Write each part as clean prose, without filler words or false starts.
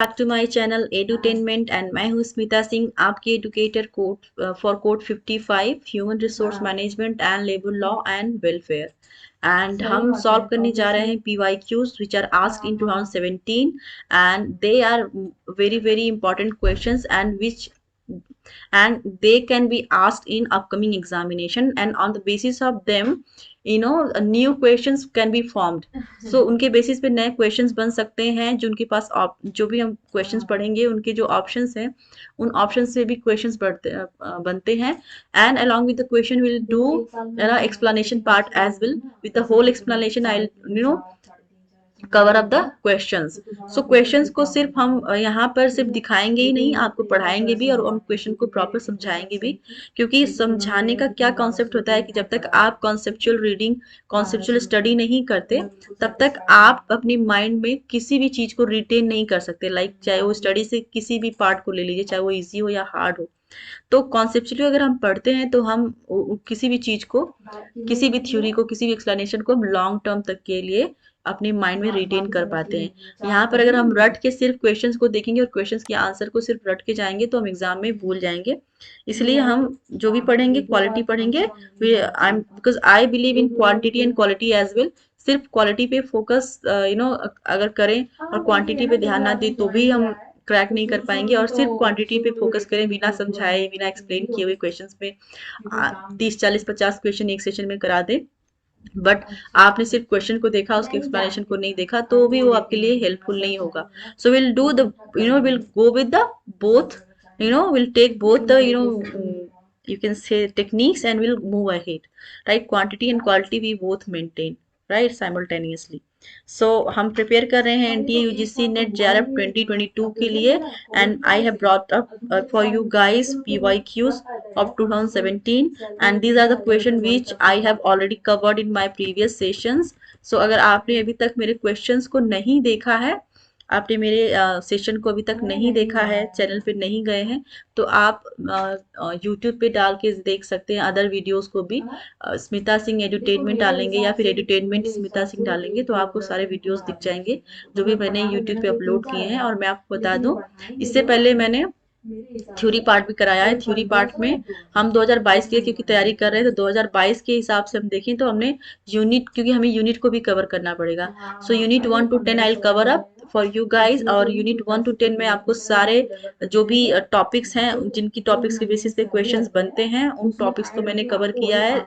Back to my channel edutainment and मैं हूँ स्मिता सिंह, आपकी educator code for code 55 human resource management and labour law and welfare. And हम solve करने जा रहे हैं PYQs which are asked in 2017 and they are very important questions and they can be asked in upcoming examination, and on the basis of them new questions can be formed. So उनके basis पे नए questions बन सकते हैं। जो उनके पास जो भी हम क्वेश्चंस पढ़ेंगे उनके जो ऑप्शंस हैं उन ऑप्शंस से भी क्वेश्चंस बनते हैं। And along with the question we'll do explanation part as well. With the whole explanation I'll cover up the questions. So questions को सिर्फ हम यहाँ पर सिर्फ दिखाएंगे ही नहीं, आपको पढ़ाएंगे भी और उन क्वेश्चन को प्रॉपर समझाएंगे भी। क्योंकि समझाने का क्या कॉन्सेप्ट होता है कि जब तक आप कॉन्सेप्चुअल रीडिंग, कॉन्सेप्चुअल स्टडी नहीं करते तब तक आप अपनी माइंड में किसी भी चीज को रिटेन नहीं कर सकते। चाहे वो स्टडी से किसी भी पार्ट को ले लीजिए, चाहे वो इजी हो या हार्ड हो। तो कॉन्सेप्चुअली अगर हम पढ़ते हैं तो हम किसी भी चीज को, किसी भी थ्योरी को, किसी भी एक्सप्लेनेशन को हम लॉन्ग टर्म तक के लिए अपने माइंड में रिटेन कर पाते हैं। यहाँ पर अगर हम रट के सिर्फ क्वेश्चंस को देखेंगे और क्वेश्चंस के आंसर को सिर्फ रट के जाएंगे तो हम एग्जाम में भूल जाएंगे। इसलिए हम जो भी पढ़ेंगे क्वालिटी पढ़ेंगे। Because I believe in quantity and quality as well. सिर्फ क्वालिटी पे फोकस अगर करें और क्वांटिटी पे ध्यान ना दें तो भी हम क्रैक नहीं कर पाएंगे। और सिर्फ क्वांटिटी पे फोकस करें बिना समझाए, बिना एक्सप्लेन किए हुए क्वेश्चंस में 30 40 50 क्वेश्चन एक सेशन में करा दें, बट आपने सिर्फ क्वेश्चन को देखा, उसके एक्सप्लेनेशन को नहीं देखा, तो भी वो आपके लिए हेल्पफुल नहीं होगा। So will do the will go with the both, will take both the you can say techniques and we'll move ahead, right? Quantity and quality we both maintain, right, simultaneously. So हम prepare कर रहे हैं NTA UGC NET JRF 2022 के लिए, and I have brought up for you guys PYQs of 2017 and these are the question which I have already covered in my previous sessions. So अगर आपने अभी तक मेरे questions को नहीं देखा है, आपने मेरे सेशन को अभी तक नहीं देखा है, चैनल पे नहीं गए हैं, तो आप यूट्यूब पे डाल के देख सकते हैं अदर वीडियोस को भी। स्मिता सिंह एडुटेनमेंट डालेंगे या फिर एडुटेनमेंट स्मिता सिंह डालेंगे तो आपको सारे वीडियोस दिख जाएंगे जो भी मैंने यूट्यूब पे अपलोड किए हैं। और मैं आपको बता दूं, इससे पहले मैंने थ्योरी पार्ट भी कराया है। थ्योरी पार्ट में हम 2022 के क्योंकि तैयारी कर रहे हैं तो 2022 के हिसाब से हम देखें तो हमने यूनिट, क्योंकि हमें यूनिट को भी कवर करना पड़ेगा। So unit 1 to 10 I will cover up for you guys. और यूनिट 1 to 10 में आपको सारे जो भी टॉपिक्स हैं, जिनकी टॉपिक्स के बेसिस पे क्वेश्चंस बनते हैं, उन टॉपिक्स को मैंने कवर किया है।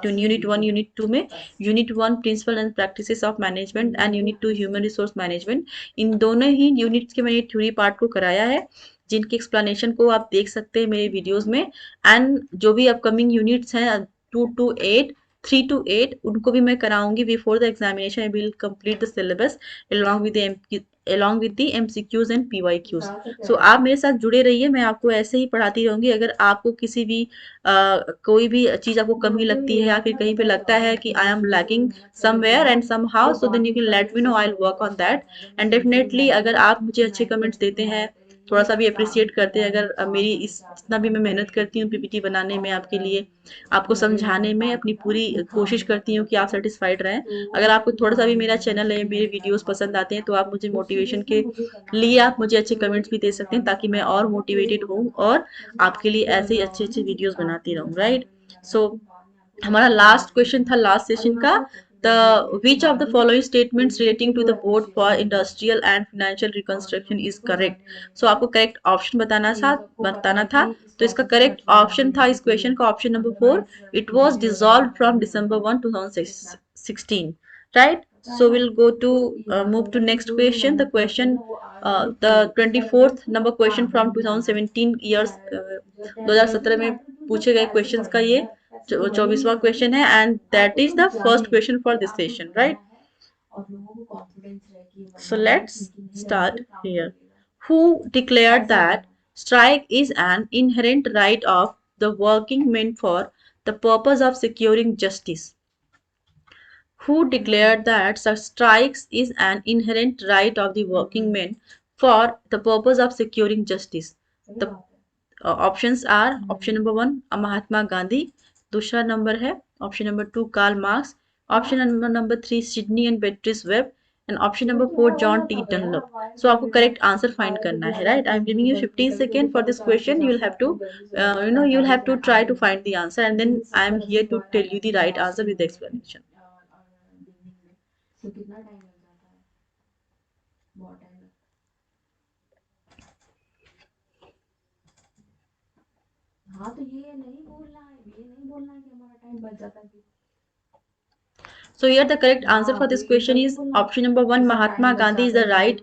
यूनिट 1 यूनिट 2 में। Unit 1 principles and practices of management and unit 2 human resource management. इन दोनों ही यूनिट्स के मैंने थ्योरी पार्ट को कराया है, जिनकी एक्सप्लेनेशन को आप देख सकते हैं मेरे वीडियोस में। एंड जो भी अपकमिंग यूनिट्स हैं 2 to 8, 3 to 8, उनको भी मैं कराऊंगी before the examination. I will complete the syllabus along with the MCQs and PYQs. So आप मेरे साथ जुड़े रहिए, मैं आपको ऐसे ही पढ़ाती रहूंगी। अगर आपको किसी भी कोई भी चीज आपको कमी लगती है या फिर कहीं पे लगता है कि I am lacking somewhere and somehow, so then you can let me know, I will work on that. And definitely अगर आप मुझे अच्छे कमेंट्स देते हैं, थोड़ा सा भी अप्रिशिएट करते हैं, अगर मेरी इस जितना भी मैं मेहनत करती हूँ PPT बनाने में, आपके लिए, आपको समझाने में अपनी पूरी कोशिश करती हूँ कि आप सेटिस्फाइड रहें। अगर आपको थोड़ा सा भी मेरा चैनल है, मेरे वीडियोस पसंद आते हैं तो आप मुझे मोटिवेशन के लिए आप मुझे अच्छे कमेंट्स भी दे सकते हैं, ताकि मैं और मोटिवेटेड हूँ और आपके लिए ऐसे ही अच्छे अच्छे वीडियोस बनाती रहूँ, राइट? सो हमारा लास्ट क्वेश्चन था लास्ट सेशन का, the which of the following statements relating to the board for industrial and financial reconstruction is correct. So आपको करेक्ट ऑप्शन बताना था। तो इसका करेक्ट ऑप्शन था इस क्वेश्चन का option number 4, it was dissolved from December 1 2016, right? So we'll go to move to next question. The question the 24th number question from 2017 years 2017 में पूछे गए क्वेश्चंस का ये 24वां क्वेश्चन है, and that is the first question for this session, right? So let's start here. Who declared that strike is an inherent right of the working men for the purpose of securing justice? Who declared that strikes is an inherent right of the working men for the purpose of securing justice? The options are option number 1 Mahatma Gandhi, दूसरा नंबर है option number 2 Karl Marx, option number 3 Sidney and Beatrice Webb, and option number 4 John T Dunlop. So आपको correct answer find करना है, right? I am giving you 15 second for this question. You will have to you'll have to try to find the answer, and then I am here to tell you the right answer with the explanation. हाँ तो ये नहीं बोलना है, ये नहीं बोलना है कि हमारा टाइम बच जाता है. So here the correct answer for this question is option number 1. Mahatma Gandhi is the right,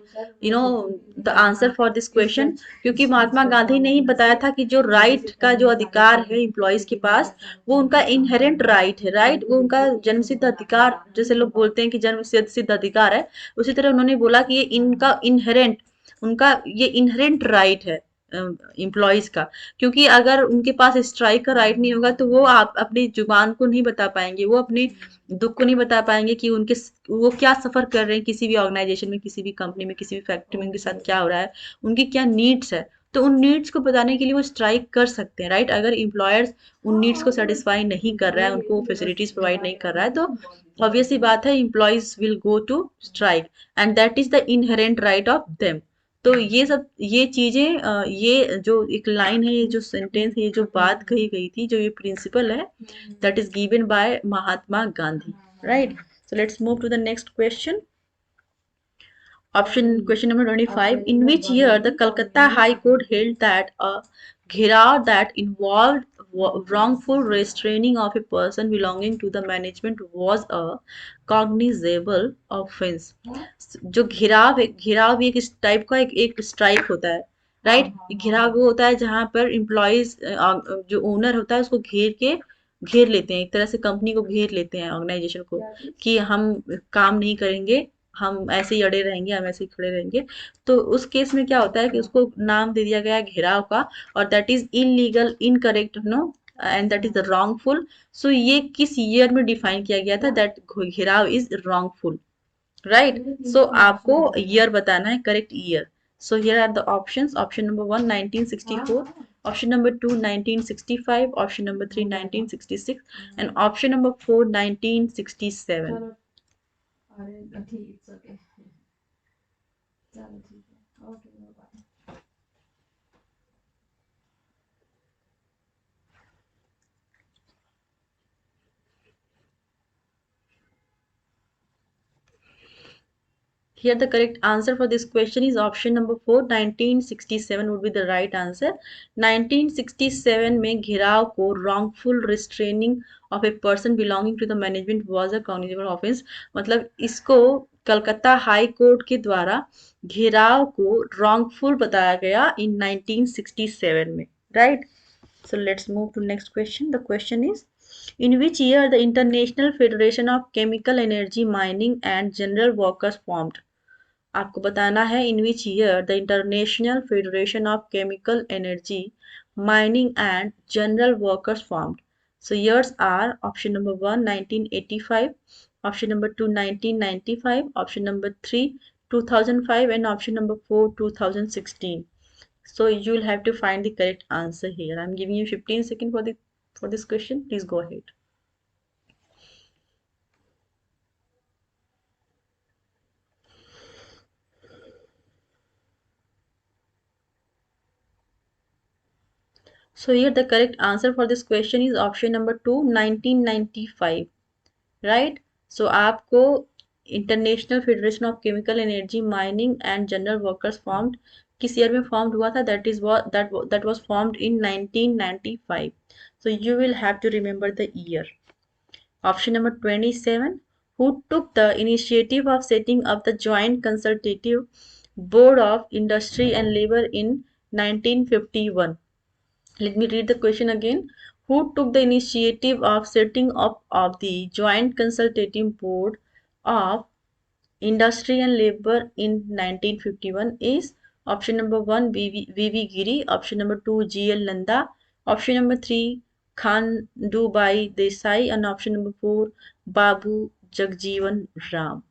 the answer for this question. क्योंकि महात्मा गांधी ने ही बताया था कि जो राइट का जो अधिकार है एम्प्लॉयज के पास, वो उनका इनहेरेंट राइट है, राइट? वो उनका जन्मसिद्ध अधिकार, जैसे लोग बोलते हैं कि जन्म सिद्ध अधिकार है, उसी तरह उन्होंने बोला कि ये इनका इनहेरेंट, उनका ये इनहेरेंट राइट है एम्प्लॉयज का. क्योंकि अगर उनके पास स्ट्राइक का राइट नहीं होगा तो वो आप अपनी जुबान को नहीं बता पाएंगे, वो अपने दुख को नहीं बता पाएंगे कि उनके वो क्या सफर कर रहे हैं किसी भी ऑर्गेनाइजेशन में, किसी भी कंपनी में, किसी भी फैक्ट्री में उनके साथ क्या हो रहा है, उनकी क्या नीड्स है. तो उन नीड्स को बताने के लिए वो स्ट्राइक कर सकते हैं, राइट? अगर एम्प्लॉयर्स उन नीड्स को सेटिस्फाई नहीं कर रहा है, उनको फैसिलिटीज प्रोवाइड नहीं कर रहा है, तो ऑब्वियस सी बात है employees will go to strike, and that is the inherent right of them. तो ये सब ये चीजें, ये जो एक लाइन है, ये जो सेंटेंस है, ये जो बात कही गई थी, जो ये प्रिंसिपल है, that is given by Mahatma Gandhi, right? So let's move to the next question. Question number 25. In which year the Calcutta High Court held that a ghirav that involved wrongful restraining of a person belonging to the management was a cognizable offense? जो घिराव है, घिराव भी एक type का एक strike होता है, right? घिराव वो होता है जहां पर एम्प्लॉयज, जो ओनर होता है उसको घेर लेते हैं, एक तरह से कंपनी को घेर लेते हैं, ऑर्गेनाइजेशन को, कि हम काम नहीं करेंगे, हम ऐसे ही अड़े रहेंगे, हम ऐसे ही खड़े रहेंगे. तो उस केस में क्या होता है कि उसको नाम दे दिया गया है घेराव का, और that is illegal, incorrect, and that is the wrongful. So ये किस ईयर में डिफाइन किया गया था? दैट घेराव इज रॉन्गफुल, राइट? सो आपको ईयर बताना है, correct year. So here are the options. Option number 1 1964, option number 2 1965, option number 3 1966, and option number 4 1967. अरे ठीक, ओके, चलो ठीक है, okay, bye. Here the correct answer for this question is option number 4. 1967 would be the right answer. 1967 में घिराव को wrongful restraining of a person belonging to the management was a cognizable offense. मतलब इसको Calcutta high court के द्वारा घिराव को wrongful बताया गया in 1967 में, right? So let's move to next question. The question is, in which year the International Federation of Chemical Energy Mining and General Workers formed? आपको बताना है in which year the International Federation of Chemical Energy Mining and General Workers formed. So years are option number 1 1985, option number 2 1995, option number 3 2005, and option number 4 2016. So you'll have to find the correct answer here. I'm giving you 15 seconds for this question. Please go ahead. So here the correct answer for this question is option number 2 1995, right? So आपको international federation of chemical energy mining and general workers formed किस year में formed हुआ था? That is that was formed in 1995. So you will have to remember the year. Option number 27. Who took the initiative of setting up the Joint Consultative Board of Industry and Labor in 1951? Let me read the question again. Who took the initiative of setting up of the Joint Consultative Board of Industry and Labor in 1951? Is option number 1 V.V. Giri, option number 2 G.L. Nanda, option number 3 Khandubai Desai, and option number 4 Babu Jagjeevan Ram.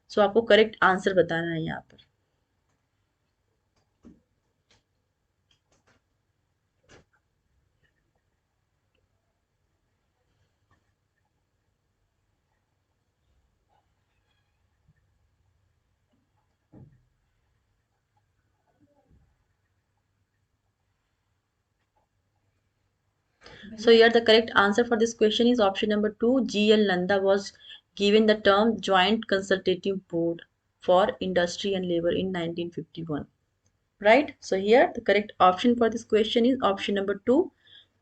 So आपको correct answer बताना है यहाँ पर. So here the correct answer for this question is option number 2. G.L. Nanda was given the term Joint Consultative Board for Industry and Labor in 1951. Right? So here the correct option for this question is option number 2.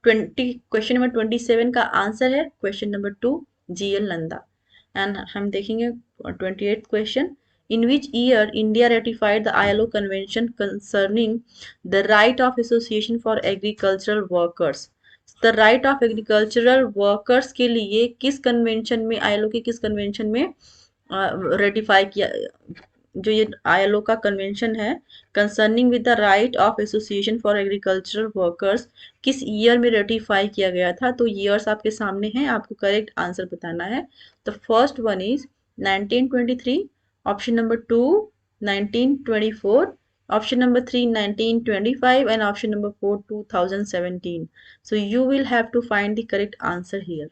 Question number 27 का answer है question number 2 G.L. Nanda. And हम देखेंगे 28th question. In which year India ratified the ILO Convention concerning the right of association for agricultural workers? The right of agricultural workers के लिए किस convention में, ILO के किस convention में ratify किया, जो ये ILO का कन्वेंशन है concerning with the right of association for agricultural workers, किस ईयर में रेटिफाई किया गया था? तो ईयर्स आपके सामने हैं, आपको करेक्ट आंसर बताना है. The first one is 1923, option number 2 1924, option number 3 1925, and option number 4 2017. So you will have to find the correct answer here.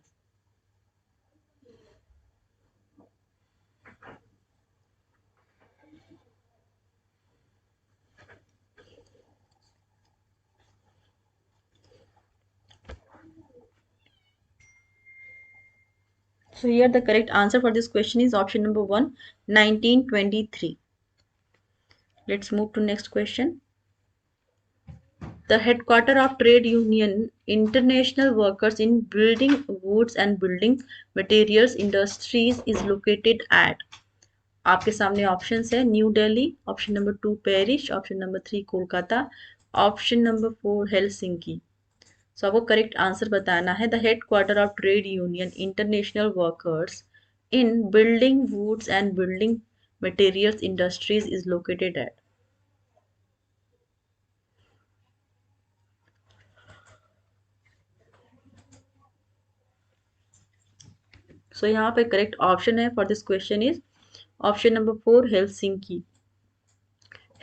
So here the correct answer for this question is option number 1 1923. Let's move to next question. The headquarter of trade union International Workers in Building Woods and Building Materials Industries is located at. आपके सामने options है New Delhi, option number 2 Paris, option number 3 Kolkata, option number 4 Helsinki. So आपको correct answer बताना है. The headquarter of trade union international workers in building woods and building materials industries is located at. So यहाँ पे correct option है for this question is option number 4 Helsinki.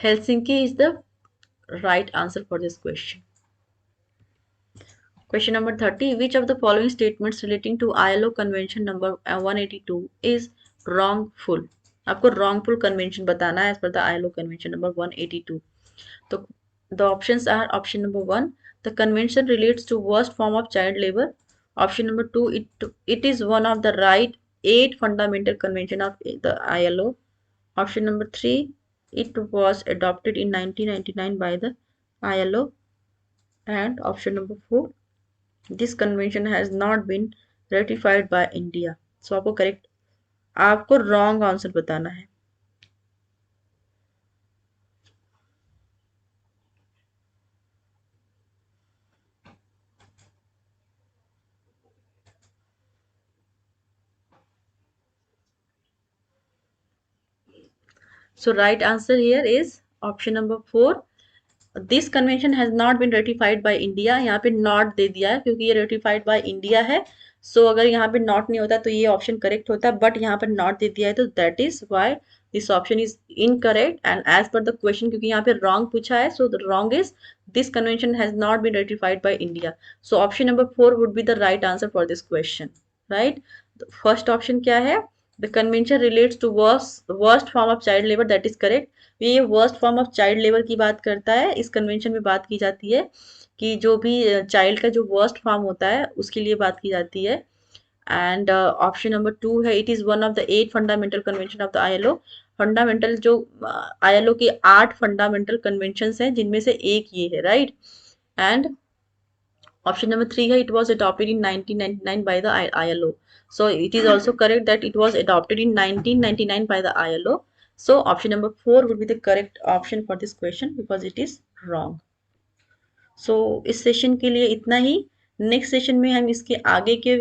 Helsinki is the right answer for this question. Question number 30. Which of the following statements relating to ILO Convention number 182 is wrongful? आपको wrongful convention बताना है as per the ILO Convention number 182. तो the options are option number 1. The convention relates to worst form of child labor. Option number 2. It is one of the 8 fundamental convention of the ILO. Option number 3. It was adopted in 1999 by the ILO. And option number 4. This convention has not been ratified by India. So आपको correct, आपको wrong answer बताना है. So right answer here is option number 4. This convention has not been ratified by India. यहाँ पे not they दिया है क्योंकि ये रेटिफाइड बाय इंडिया है. सो अगर यहाँ पे नॉट नहीं होता तो ये ऑप्शन करेक्ट होता, बट यहाँ पर नॉट दे दिया है तो that is why this option is incorrect and as पर द क्वेश्चन, क्योंकि यहाँ पे रॉन्ग पूछा है. So the wrong is this convention has not been ratified by India. So option number 4 would be the right answer for this question. Right, first option क्या है? The convention relates to worst form of child labour, that is correct. ये worst form of child labour की बात करता है. इस convention में बात की जाती है कि जो भी चाइल्ड का जो वर्स्ट फॉर्म होता है उसके लिए बात की जाती है. एंड ऑप्शन नंबर 2 है it is one of the 8 fundamental convention of the ILO. Fundamental जो ILO के 8 फंडामेंटल कन्वेंशन हैं जिनमें से एक ये है. राइट, एंड ऑप्शन नंबर 3 है it was adopted in 1999 by the ILO. So it is also correct that it was adopted in 1999 by the ILO. So option number 4 would be the correct option for this question because it is wrong. So इस session के लिए इतना ही. Next session में हम इसके आगे के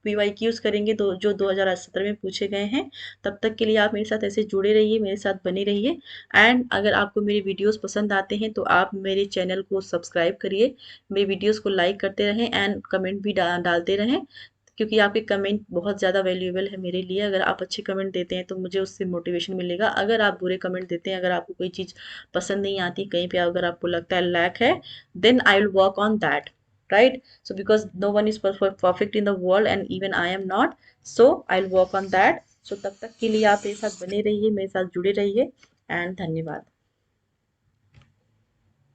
PYQs करेंगे जो 2017 में पूछे गए हैं. तब तक के लिए आप मेरे साथ ऐसे जुड़े रहिए, मेरे साथ बने रहिए. एंड अगर आपको मेरे वीडियोस पसंद आते हैं तो आप मेरे चैनल को सब्सक्राइब करिए, मेरे वीडियोस को लाइक करते रहें एंड कमेंट भी डालते रहें, क्योंकि आपके कमेंट बहुत ज़्यादा वैल्यूएबल है मेरे लिए. अगर आप अच्छे कमेंट देते हैं तो मुझे उससे मोटिवेशन मिलेगा. अगर आप बुरे कमेंट देते हैं, अगर आपको कोई चीज़ पसंद नहीं आती, कहीं पे अगर आपको लगता है लैक है, then I will work on that. Right, so because no one is perfect in the world and even I am not. So I will work on that. So तब तक के लिए आप मेरे साथ बने रहिए, मेरे साथ जुड़े रहिए एंड धन्यवाद.